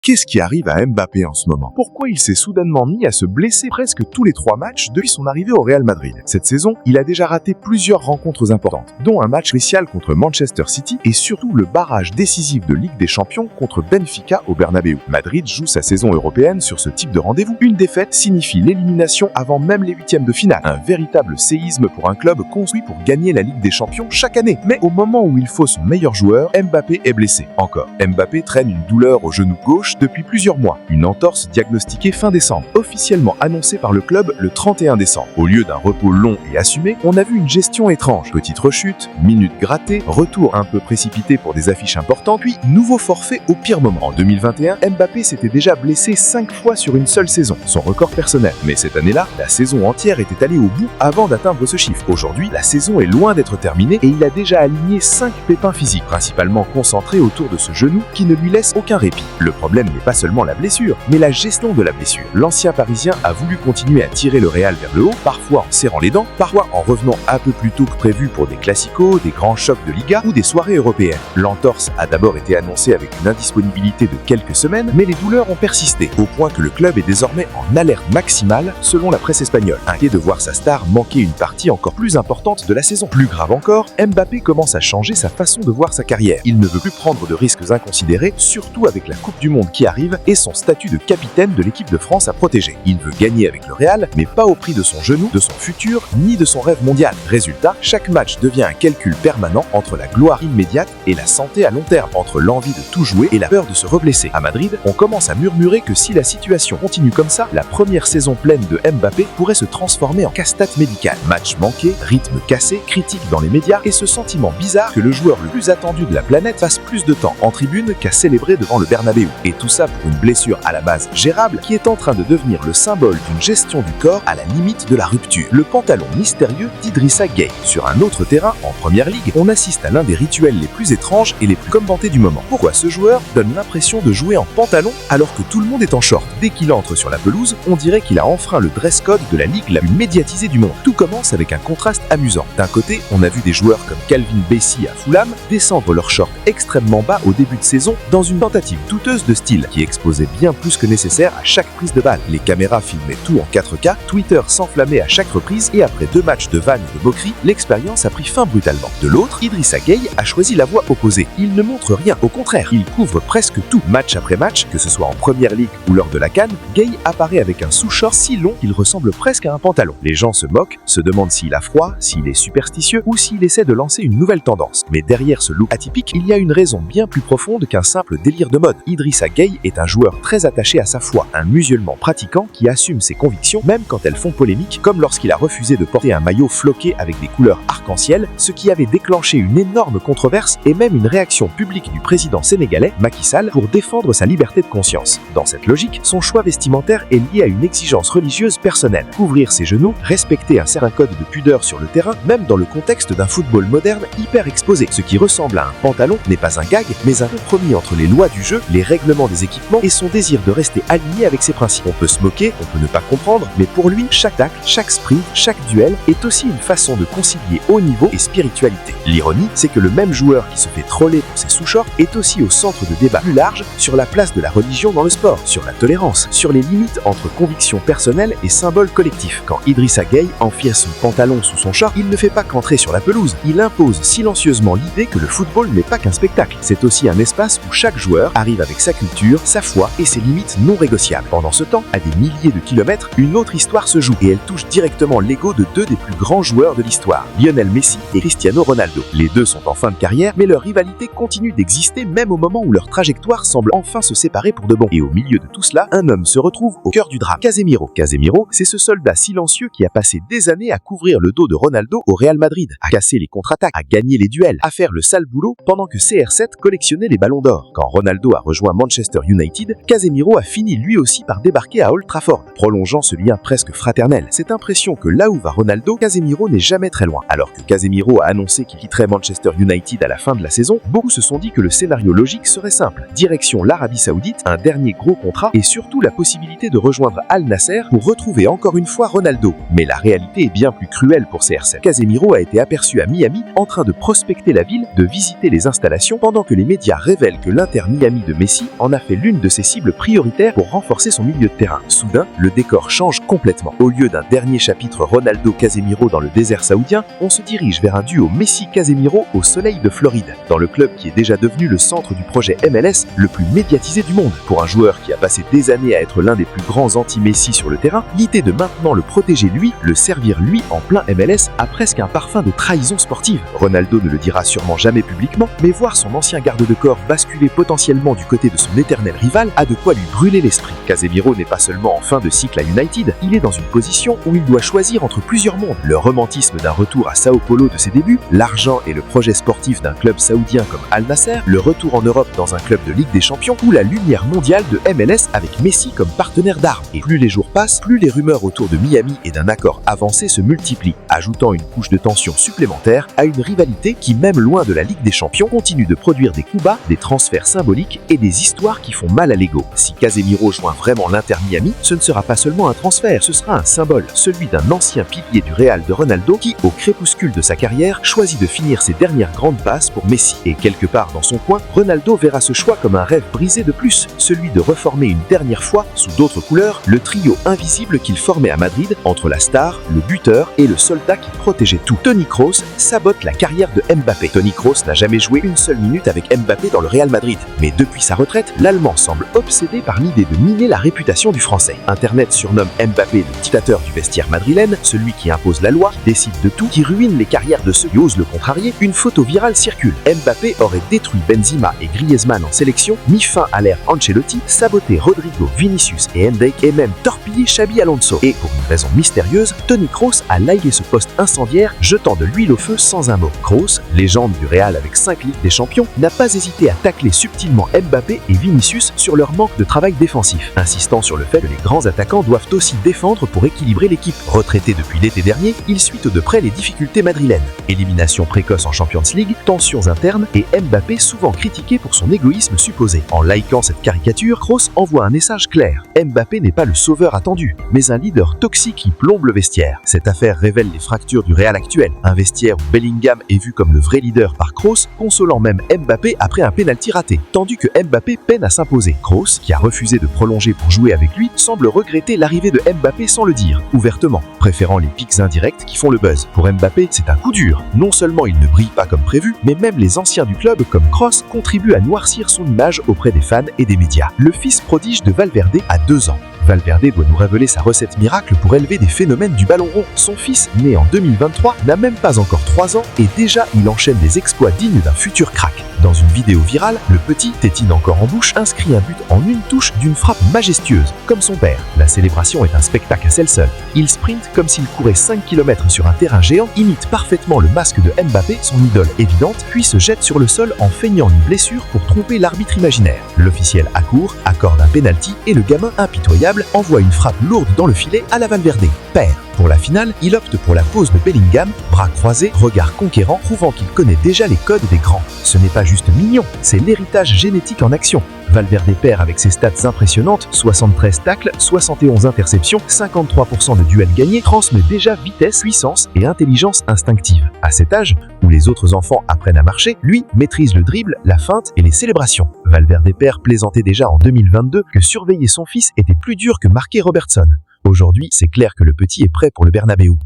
Qu'est-ce qui arrive à Mbappé en ce moment? Pourquoi il s'est soudainement mis à se blesser presque tous les 3 matchs depuis son arrivée au Real Madrid? Cette saison, il a déjà raté plusieurs rencontres importantes, dont un match spécial contre Manchester City et surtout le barrage décisif de Ligue des Champions contre Benfica au Bernabéu. Madrid joue sa saison européenne sur ce type de rendez-vous. Une défaite signifie l'élimination avant même les 8e de finale. Un véritable séisme pour un club construit pour gagner la Ligue des Champions chaque année. Mais au moment où il faut son meilleur joueur, Mbappé est blessé. Encore. Mbappé traîne une douleur au genou gauche depuis plusieurs mois. Une entorse diagnostiquée fin décembre, officiellement annoncée par le club le 31 décembre. Au lieu d'un repos long et assumé, on a vu une gestion étrange. Petite rechute, minutes grattées, retour un peu précipité pour des affiches importantes, puis nouveau forfait au pire moment. En 2021, Mbappé s'était déjà blessé 5 fois sur une seule saison, son record personnel. Mais cette année-là, la saison entière était allée au bout avant d'atteindre ce chiffre. Aujourd'hui, la saison est loin d'être terminée et il a déjà aligné 5 pépins physiques, principalement concentrés autour de ce genou qui ne lui laisse aucun répit. Le problème n'est pas seulement la blessure, mais la gestion de la blessure. L'ancien Parisien a voulu continuer à tirer le Real vers le haut, parfois en serrant les dents, parfois en revenant un peu plus tôt que prévu pour des classicos, des grands chocs de Liga ou des soirées européennes. L'entorse a d'abord été annoncée avec une indisponibilité de quelques semaines, mais les douleurs ont persisté, au point que le club est désormais en alerte maximale selon la presse espagnole, inquiet de voir sa star manquer une partie encore plus importante de la saison. Plus grave encore, Mbappé commence à changer sa façon de voir sa carrière. Il ne veut plus prendre de risques inconsidérés, surtout avec la Coupe du Monde qui arrive et son statut de capitaine de l'équipe de France à protéger. Il veut gagner avec le Real, mais pas au prix de son genou, de son futur, ni de son rêve mondial. Résultat, chaque match devient un calcul permanent entre la gloire immédiate et la santé à long terme, entre l'envie de tout jouer et la peur de se reblesser. À Madrid, on commence à murmurer que si la situation continue comme ça, la première saison pleine de Mbappé pourrait se transformer en casse-tête médicale. Match manqué, rythme cassé, critique dans les médias et ce sentiment bizarre que le joueur le plus attendu de la planète passe plus de temps en tribune qu'à célébrer devant le Bernabéu. Et tout ça pour une blessure à la base gérable qui est en train de devenir le symbole d'une gestion du corps à la limite de la rupture. Le pantalon mystérieux d'Idrissa Gueye. Sur un autre terrain, en première ligue, on assiste à l'un des rituels les plus étranges et les plus commentés du moment. Pourquoi ce joueur donne l'impression de jouer en pantalon alors que tout le monde est en short? Dès qu'il entre sur la pelouse, on dirait qu'il a enfreint le dress code de la ligue la plus médiatisée du monde. Tout commence avec un contraste amusant. D'un côté, on a vu des joueurs comme Calvin Bassey à Fulham descendre leur short extrêmement bas au début de saison dans une tentative douteuse de style qui exposait bien plus que nécessaire à chaque prise de balle. Les caméras filmaient tout en 4K, Twitter s'enflammait à chaque reprise et après 2 matchs de vannes et de moqueries, l'expérience a pris fin brutalement. De l'autre, Idrissa Gueye a choisi la voie opposée. Il ne montre rien, au contraire, il couvre presque tout. Match après match, que ce soit en première ligue ou lors de la CAN, Gueye apparaît avec un sous-short si long qu'il ressemble presque à un pantalon. Les gens se moquent, se demandent s'il a froid, s'il est superstitieux ou s'il essaie de lancer une nouvelle tendance. Mais derrière ce look atypique, il y a une raison bien plus profonde qu'un simple délire de mode. Idrissa Gueye est un joueur très attaché à sa foi, un musulman pratiquant qui assume ses convictions même quand elles font polémique, comme lorsqu'il a refusé de porter un maillot floqué avec des couleurs arc-en-ciel, ce qui avait déclenché une énorme controverse et même une réaction publique du président sénégalais, Macky Sall, pour défendre sa liberté de conscience. Dans cette logique, son choix vestimentaire est lié à une exigence religieuse personnelle. Couvrir ses genoux, respecter un certain code de pudeur sur le terrain, même dans le contexte d'un football moderne hyper exposé. Ce qui ressemble à un pantalon n'est pas un gag, mais un compromis entre les lois du jeu, les règlements des équipements et son désir de rester aligné avec ses principes. On peut se moquer, on peut ne pas comprendre, mais pour lui, chaque tacle, chaque sprint, chaque duel est aussi une façon de concilier haut niveau et spiritualité. L'ironie, c'est que le même joueur qui se fait troller pour ses sous-shorts est aussi au centre de débats plus larges sur la place de la religion dans le sport, sur la tolérance, sur les limites entre convictions personnelles et symboles collectifs. Quand Idrissa Gueye enfile son pantalon sous son short, il ne fait pas qu'entrer sur la pelouse, il impose silencieusement l'idée que le football n'est pas qu'un spectacle. C'est aussi un espace où chaque joueur arrive avec sa culture, sa foi et ses limites non négociables. Pendant ce temps, à des milliers de kilomètres, une autre histoire se joue et elle touche directement l'ego de 2 des plus grands joueurs de l'histoire, Lionel Messi et Cristiano Ronaldo. Les deux sont en fin de carrière, mais leur rivalité continue d'exister même au moment où leur trajectoire semble enfin se séparer pour de bon. Et au milieu de tout cela, un homme se retrouve au cœur du drame, Casemiro. Casemiro, c'est ce soldat silencieux qui a passé des années à couvrir le dos de Ronaldo au Real Madrid, à casser les contre-attaques, à gagner les duels, à faire le sale boulot pendant que CR7 collectionnait les ballons d'or. Quand Ronaldo a rejoint Manchester United, Casemiro a fini lui aussi par débarquer à Old Trafford, prolongeant ce lien presque fraternel. Cette impression que là où va Ronaldo, Casemiro n'est jamais très loin. Alors que Casemiro a annoncé qu'il quitterait Manchester United à la fin de la saison, beaucoup se sont dit que le scénario logique serait simple. Direction l'Arabie Saoudite, un dernier gros contrat et surtout la possibilité de rejoindre Al Nasser pour retrouver encore une fois Ronaldo. Mais la réalité est bien plus cruelle pour CR7. Casemiro a été aperçu à Miami en train de prospecter la ville, de visiter les installations pendant que les médias révèlent que l'Inter Miami de Messi en a a fait l'une de ses cibles prioritaires pour renforcer son milieu de terrain. Soudain, le décor change complètement. Au lieu d'un dernier chapitre Ronaldo-Casemiro dans le désert saoudien, on se dirige vers un duo Messi-Casemiro au soleil de Floride, dans le club qui est déjà devenu le centre du projet MLS le plus médiatisé du monde. Pour un joueur qui a passé des années à être l'un des plus grands anti-Messi sur le terrain, l'idée de maintenant le protéger lui, le servir lui en plein MLS a presque un parfum de trahison sportive. Ronaldo ne le dira sûrement jamais publiquement, mais voir son ancien garde de corps basculer potentiellement du côté de son éternel rival a de quoi lui brûler l'esprit. Casemiro n'est pas seulement en fin de cycle à United, il est dans une position où il doit choisir entre plusieurs mondes. Le romantisme d'un retour à Sao Paulo de ses débuts, l'argent et le projet sportif d'un club saoudien comme Al Nassr, le retour en Europe dans un club de Ligue des Champions ou la lumière mondiale de MLS avec Messi comme partenaire d'armes. Et plus les jours passent, plus les rumeurs autour de Miami et d'un accord avancé se multiplient, ajoutant une couche de tension supplémentaire à une rivalité qui, même loin de la Ligue des Champions, continue de produire des coups bas, des transferts symboliques et des histoires qui font mal à l'ego. Si Casemiro joint vraiment l'Inter Miami, ce ne sera pas seulement un transfert, ce sera un symbole, celui d'un ancien pilier du Real de Ronaldo qui, au crépuscule de sa carrière, choisit de finir ses dernières grandes passes pour Messi. Et quelque part dans son coin, Ronaldo verra ce choix comme un rêve brisé de plus, celui de reformer une dernière fois, sous d'autres couleurs, le trio invisible qu'il formait à Madrid entre la star, le buteur et le soldat qui protégeait tout. Toni Kroos sabote la carrière de Mbappé. Toni Kroos n'a jamais joué une seule minute avec Mbappé dans le Real Madrid, mais depuis sa retraite, l'Allemand semble obsédé par l'idée de miner la réputation du Français. Internet surnomme Mbappé le dictateur du vestiaire madrilène, celui qui impose la loi, qui décide de tout, qui ruine les carrières de ceux qui osent le contrarier. Une photo virale circule. Mbappé aurait détruit Benzema et Griezmann en sélection, mis fin à l'ère Ancelotti, saboté Rodrigo, Vinicius et Hendrik et même torpillé Xabi Alonso. Et pour une raison mystérieuse, Toni Kroos a liké ce post incendiaire, jetant de l'huile au feu sans un mot. Kroos, légende du Real avec 5 Ligues des Champions, n'a pas hésité à tacler subtilement Mbappé et Vinicius sur leur manque de travail défensif, insistant sur le fait que les grands attaquants doivent aussi défendre pour équilibrer l'équipe. Retraité depuis l'été dernier, il suit de près les difficultés madrilènes. Élimination précoce en Champions League, tensions internes et Mbappé souvent critiqué pour son égoïsme supposé. En likant cette caricature, Kroos envoie un message clair. Mbappé n'est pas le sauveur attendu, mais un leader toxique qui plombe le vestiaire. Cette affaire révèle les fractures du Real actuel. Un vestiaire où Bellingham est vu comme le vrai leader par Kroos, consolant même Mbappé après un pénalty raté, tandis que Mbappé peine à s'imposer. Kroos, qui a refusé de prolonger pour jouer avec lui, semble regretter l'arrivée de Mbappé sans le dire, ouvertement, préférant les pics indirects qui font le buzz. Pour Mbappé, c'est un coup dur. Non seulement il ne brille pas comme prévu, mais même les anciens du club, comme Kroos, contribuent à noircir son image auprès des fans et des médias. Le fils prodige de Valverde a 2 ans. Valverde doit nous révéler sa recette miracle pour élever des phénomènes du ballon rond. Son fils, né en 2023, n'a même pas encore 3 ans et déjà il enchaîne des exploits dignes d'un futur crack. Dans une vidéo virale, le petit, tétine encore en bouche, inscrit un but en une touche d'une frappe majestueuse, comme son père. La célébration est un spectacle à elle seule. Il sprint comme s'il courait 5 km sur un terrain géant, imite parfaitement le masque de Mbappé, son idole évidente, puis se jette sur le sol en feignant une blessure pour tromper l'arbitre imaginaire. L'officiel accourt, accorde un penalty et le gamin impitoyable envoie une frappe lourde dans le filet à la Valverde. Père. Pour la finale, il opte pour la pose de Bellingham, bras croisés, regard conquérant, prouvant qu'il connaît déjà les codes des grands. Ce n'est pas juste mignon, c'est l'héritage génétique en action. Valverde perd avec ses stats impressionnantes, 73 tacles, 71 interceptions, 53% de duels gagnés, transmet déjà vitesse, puissance et intelligence instinctive. À cet âge, où les autres enfants apprennent à marcher, lui maîtrise le dribble, la feinte et les célébrations. Valverde père plaisantait déjà en 2022 que surveiller son fils était plus dur que marquer Robertson. Aujourd'hui, c'est clair que le petit est prêt pour le Bernabéu.